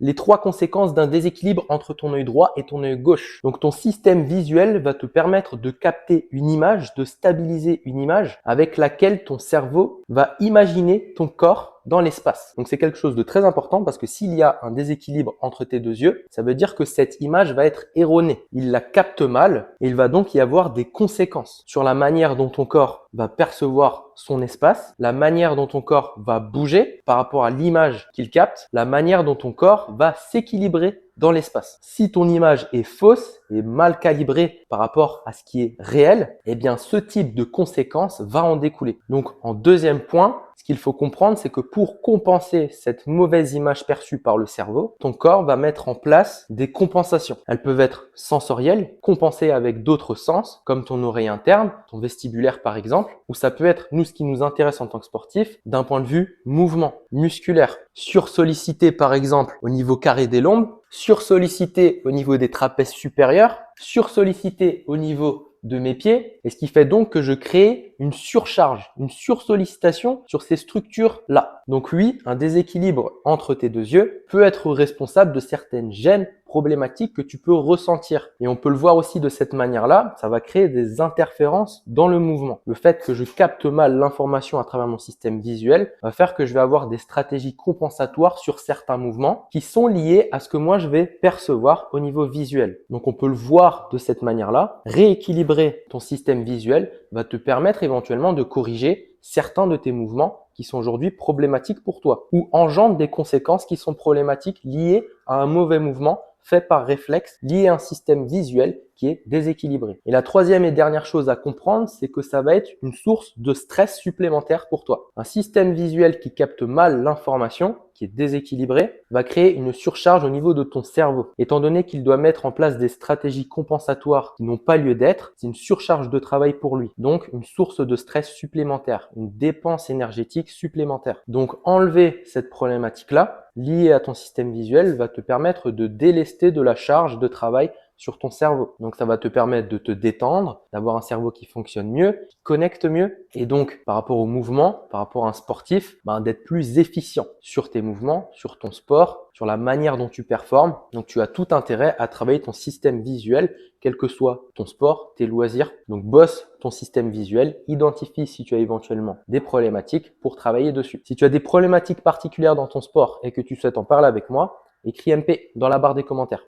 les 3 conséquences d'un déséquilibre entre ton œil droit et ton œil gauche. Donc ton système visuel va te permettre de capter une image, de stabiliser une image avec laquelle ton cerveau va imaginer ton corps dans l'espace. Donc c'est quelque chose de très important parce que s'il y a un déséquilibre entre tes deux yeux, ça veut dire que cette image va être erronée. Il la capte mal et il va donc y avoir des conséquences sur la manière dont ton corps va percevoir son espace, la manière dont ton corps va bouger par rapport à l'image qu'il capte, la manière dont ton corps va s'équilibrer dans l'espace. Si ton image est fausse et mal calibrée par rapport à ce qui est réel, eh bien ce type de conséquences va en découler. Donc en deuxième point, ce qu'il faut comprendre, c'est que pour compenser cette mauvaise image perçue par le cerveau, ton corps va mettre en place des compensations. Elles peuvent être sensorielles, compensées avec d'autres sens, comme ton oreille interne, ton vestibulaire par exemple, ou ça peut être, nous, ce qui nous intéresse en tant que sportif, d'un point de vue mouvement musculaire. Sursollicité par exemple au niveau carré des lombes, sursollicité au niveau des trapèzes supérieurs, sursollicité au niveau de mes pieds, et ce qui fait donc que je crée une surcharge, une sursollicitation sur ces structures-là. Donc oui, un déséquilibre entre tes deux yeux peut être responsable de certaines gênes problématiques que tu peux ressentir. Et on peut le voir aussi de cette manière-là, ça va créer des interférences dans le mouvement. Le fait que je capte mal l'information à travers mon système visuel va faire que je vais avoir des stratégies compensatoires sur certains mouvements qui sont liés à ce que moi je vais percevoir au niveau visuel. Donc on peut le voir de cette manière-là. Rééquilibrer ton système visuel va te permettre éventuellement de corriger certains de tes mouvements qui sont aujourd'hui problématiques pour toi ou engendrent des conséquences qui sont problématiques liées à un mauvais mouvement fait par réflexe, lié à un système visuel qui est déséquilibré. Et la troisième et dernière chose à comprendre, c'est que ça va être une source de stress supplémentaire pour toi. Un système visuel qui capte mal l'information, qui est déséquilibré, va créer une surcharge au niveau de ton cerveau. Étant donné qu'il doit mettre en place des stratégies compensatoires qui n'ont pas lieu d'être, c'est une surcharge de travail pour lui. Donc, une source de stress supplémentaire, une dépense énergétique supplémentaire. Donc, enlever cette problématique-là, liée à ton système visuel, va te permettre de délester de la charge de travail sur ton cerveau. Donc ça va te permettre de te détendre, d'avoir un cerveau qui fonctionne mieux, qui connecte mieux et donc par rapport au mouvement, par rapport à un sportif, d'être plus efficient sur tes mouvements, sur ton sport, sur la manière dont tu performes. Donc tu as tout intérêt à travailler ton système visuel, quel que soit ton sport, tes loisirs. Donc bosse ton système visuel, identifie si tu as éventuellement des problématiques pour travailler dessus. Si tu as des problématiques particulières dans ton sport et que tu souhaites en parler avec moi, écris MP dans la barre des commentaires.